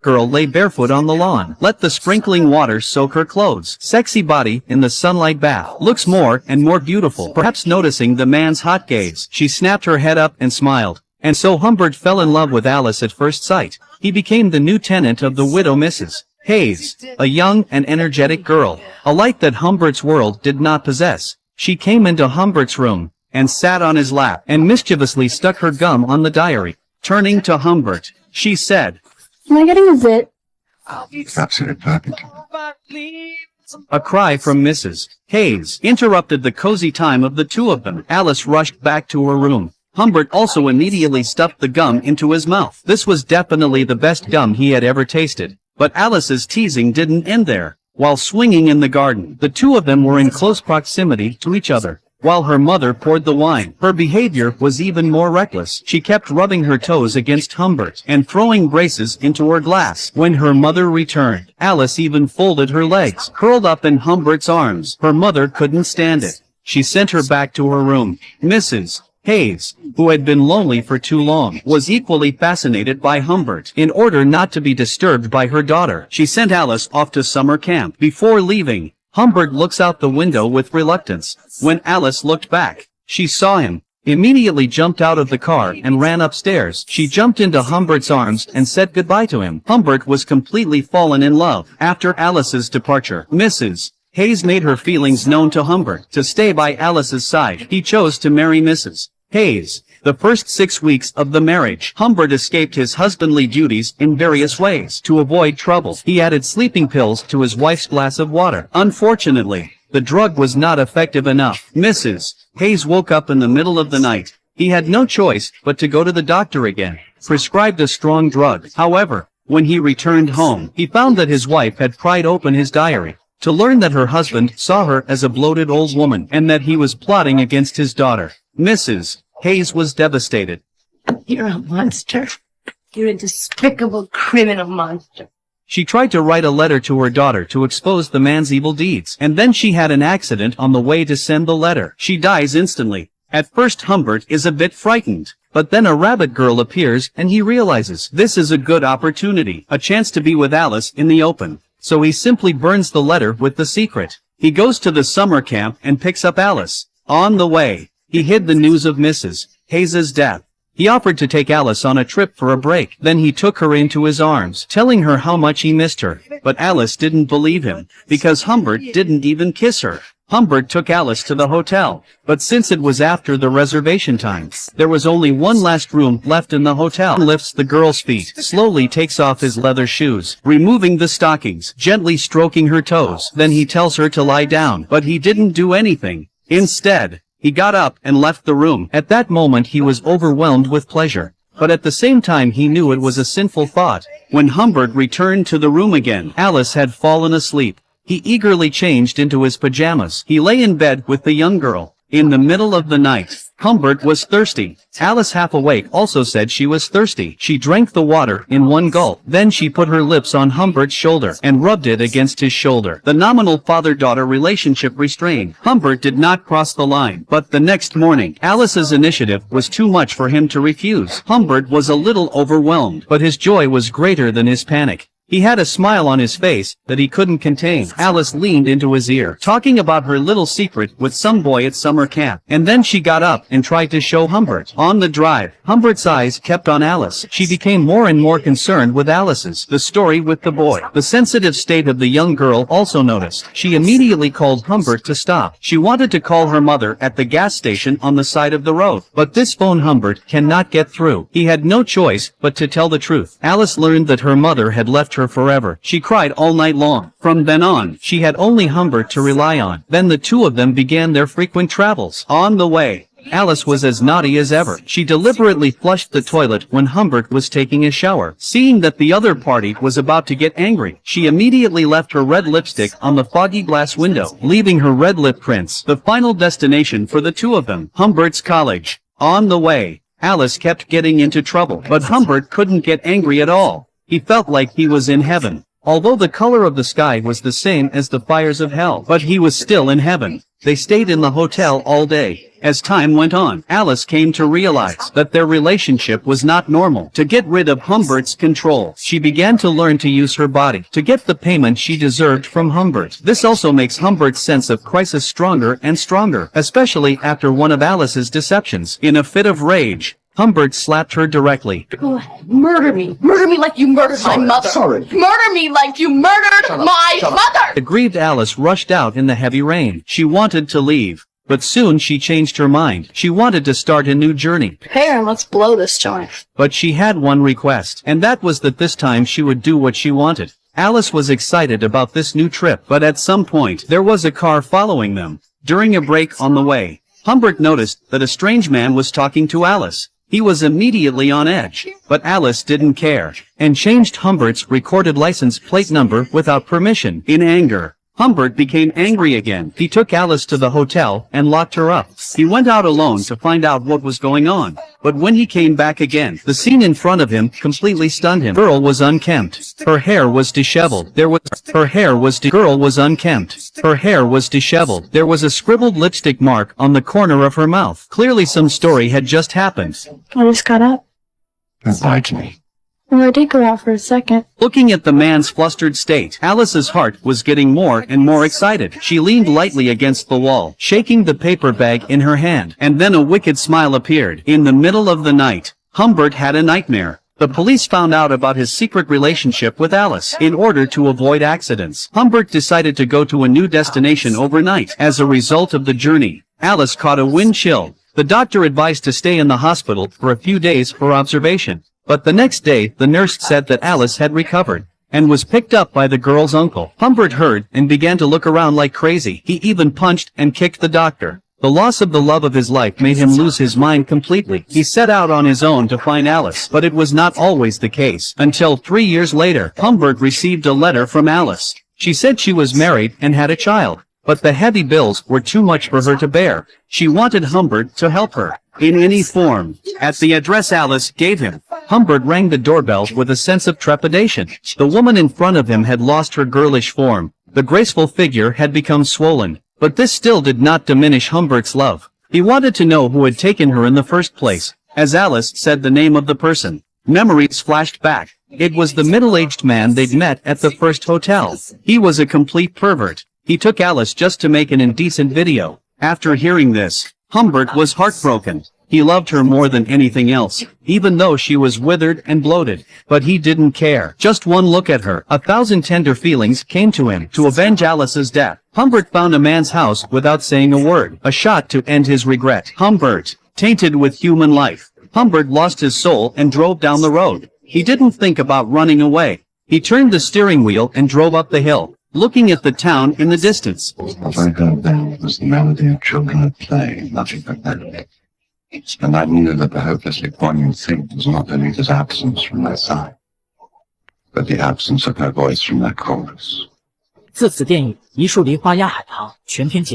girl lay barefoot on the lawn. Let the sprinkling water soak her clothes. Sexy body in the sunlight bath. Looks more and more beautiful. Perhaps noticing the man's hot gaze, she snapped her head up and smiled. And so Humbert fell in love with Alice at first sight. He became the new tenant of the widow Mrs. Hayes, a young and energetic girl, a light that Humbert's world did not possess. She came into Humbert's room, and sat on his lap, and mischievously stuck her gum on the diary. Turning to Humbert, she said, "Am I getting a zit?" Perhaps you're talking to. A cry from Mrs. Hayes interrupted the cozy time of the two of them. Alice rushed back to her room. Humbert also immediately stuffed the gum into his mouth. This was definitely the best gum he had ever tasted. But Alice's teasing didn't end there. While swinging in the garden, the two of them were in close proximity to each other. While her mother poured the wine, her behavior was even more reckless. She kept rubbing her toes against Humbert and throwing braces into her glass. When her mother returned, Alice even folded her legs, curled up in Humbert's arms. Her mother couldn't stand it. She sent her back to her room. Mrs. Hayes, who had been lonely for too long, was equally fascinated by Humbert. In order not to be disturbed by her daughter, she sent Alice off to summer camp. Before leaving, Humbert looks out the window with reluctance. When Alice looked back, she saw him, immediately jumped out of the car and ran upstairs. She jumped into Humbert's arms and said goodbye to him. Humbert was completely fallen in love. After Alice's departure, Mrs. Hayes made her feelings known to Humbert. To stay by Alice's side, he chose to marry Mrs. Hayes. The first 6 weeks of the marriage, Humbert escaped his husbandly duties in various ways. To avoid trouble, he added sleeping pills to his wife's glass of water. Unfortunately, the drug was not effective enough. Mrs. Hayes woke up in the middle of the night. He had no choice but to go to the doctor again, prescribed a strong drug. However, when he returned home, he found that his wife had pried open his diary to learn that her husband saw her as a bloated old woman and that he was plotting against his daughter. Mrs. Hayes was devastated. "You're a monster. You're a despicable criminal monster." She tried to write a letter to her daughter to expose the man's evil deeds, and then she had an accident on the way to send the letter. She dies instantly. At first Humbert is a bit frightened, but then a rabbit girl appears and he realizes this is a good opportunity, a chance to be with Alice in the open. So he simply burns the letter with the secret. He goes to the summer camp and picks up Alice. On the way, he hid the news of Mrs. Hayes' death. He offered to take Alice on a trip for a break. Then he took her into his arms, telling her how much he missed her. But Alice didn't believe him, because Humbert didn't even kiss her. Humbert took Alice to the hotel, but since it was after the reservation time, there was only one last room left in the hotel. He lifts the girl's feet, slowly takes off his leather shoes, removing the stockings, gently stroking her toes. Then he tells her to lie down, but he didn't do anything. Instead, he got up and left the room. At that moment he was overwhelmed with pleasure, but at the same time he knew it was a sinful thought. When Humbert returned to the room again, Alice had fallen asleep. He eagerly changed into his pajamas. He lay in bed with the young girl. In the middle of the night, Humbert was thirsty. Alice, half awake, also said she was thirsty. She drank the water in one gulp. Then she put her lips on Humbert's shoulder and rubbed it against his shoulder. The nominal father-daughter relationship restrained. Humbert did not cross the line. But the next morning, Alice's initiative was too much for him to refuse. Humbert was a little overwhelmed, but his joy was greater than his panic. He had a smile on his face that he couldn't contain. Alice leaned into his ear, talking about her little secret with some boy at summer camp. And then she got up and tried to show Humbert. On the drive, Humbert's eyes kept on Alice. She became more and more concerned with the story with the boy. The sensitive state of the young girl also noticed. She immediately called Humbert to stop. She wanted to call her mother at the gas station on the side of the road. But this phone Humbert cannot get through. He had no choice but to tell the truth. Alice learned that her mother had left her forever. She cried all night long. From then on, she had only Humbert to rely on. Then the two of them began their frequent travels. On the way, Alice was as naughty as ever. She deliberately flushed the toilet when Humbert was taking a shower. Seeing that the other party was about to get angry, she immediately left her red lipstick on the foggy glass window, leaving her red lip prints. The final destination for the two of them, Humbert's college. On the way, Alice kept getting into trouble, but Humbert couldn't get angry at all. He felt like he was in heaven. Although the color of the sky was the same as the fires of hell, but he was still in heaven. They stayed in the hotel all day. As time went on, Alice came to realize that their relationship was not normal. To get rid of Humbert's control, she began to learn to use her body to get the payment she deserved from Humbert. This also makes Humbert's sense of crisis stronger and stronger, especially after one of Alice's deceptions. In a fit of rage, Humbert slapped her directly. Go ahead. Murder me. Murder me like you murdered my mother. Sorry. Murder me like you murdered my mother. The grieved Alice rushed out in the heavy rain. She wanted to leave, but soon she changed her mind. She wanted to start a new journey. Hey, and let's blow this joint. But she had one request, and that was that this time she would do what she wanted. Alice was excited about this new trip, but at some point, there was a car following them. During a break on the way, Humbert noticed that a strange man was talking to Alice. He was immediately on edge, but Alice didn't care, and changed Humbert's recorded license plate number without permission. In anger, Humbert became angry again. He took Alice to the hotel and locked her up. He went out alone to find out what was going on. But when he came back again, the scene in front of him completely stunned him. Girl was unkempt. Her hair was disheveled. Girl was unkempt. Her hair was disheveled. There was a scribbled lipstick mark on the corner of her mouth. Clearly some story had just happened. I just got up. Don't lie to me. Well, I did go out for a second. Looking at the man's flustered state, Alice's heart was getting more and more excited. She leaned lightly against the wall, shaking the paper bag in her hand, and then a wicked smile appeared. In the middle of the night, Humbert had a nightmare. The police found out about his secret relationship with Alice. In order to avoid accidents, Humbert decided to go to a new destination overnight. As a result of the journey, Alice caught a wind chill. The doctor advised to stay in the hospital for a few days for observation. But the next day, the nurse said that Alice had recovered, and was picked up by the girl's uncle. Humbert heard, and began to look around like crazy. He even punched and kicked the doctor. The loss of the love of his life made him lose his mind completely. He set out on his own to find Alice, but it was not always the case. Until 3 years later, Humbert received a letter from Alice. She said she was married and had a child, but the heavy bills were too much for her to bear. She wanted Humbert to help her, in any form. At the address Alice gave him, Humbert rang the doorbell with a sense of trepidation. The woman in front of him had lost her girlish form. The graceful figure had become swollen, but this still did not diminish Humbert's love. He wanted to know who had taken her in the first place. As Alice said the name of the person, memories flashed back. It was the middle-aged man they'd met at the first hotel. He was a complete pervert. He took Alice just to make an indecent video. After hearing this, Humbert was heartbroken. He loved her more than anything else, even though she was withered and bloated. But he didn't care. Just one look at her, 1,000 tender feelings came to him. To avenge Alice's death, Humbert found a man's house without saying a word. A shot to end his regret. Humbert, tainted with human life. Humbert lost his soul and drove down the road. He didn't think about running away. He turned the steering wheel and drove up the hill, looking at the town in the distance. What I heard then was the melody of children at play, nothing but that. And I knew that the hopelessly poignant thing was not Anita's absence from my side, but the absence of her voice from that chorus. 自此电影《一树梨花压海棠》全篇结束。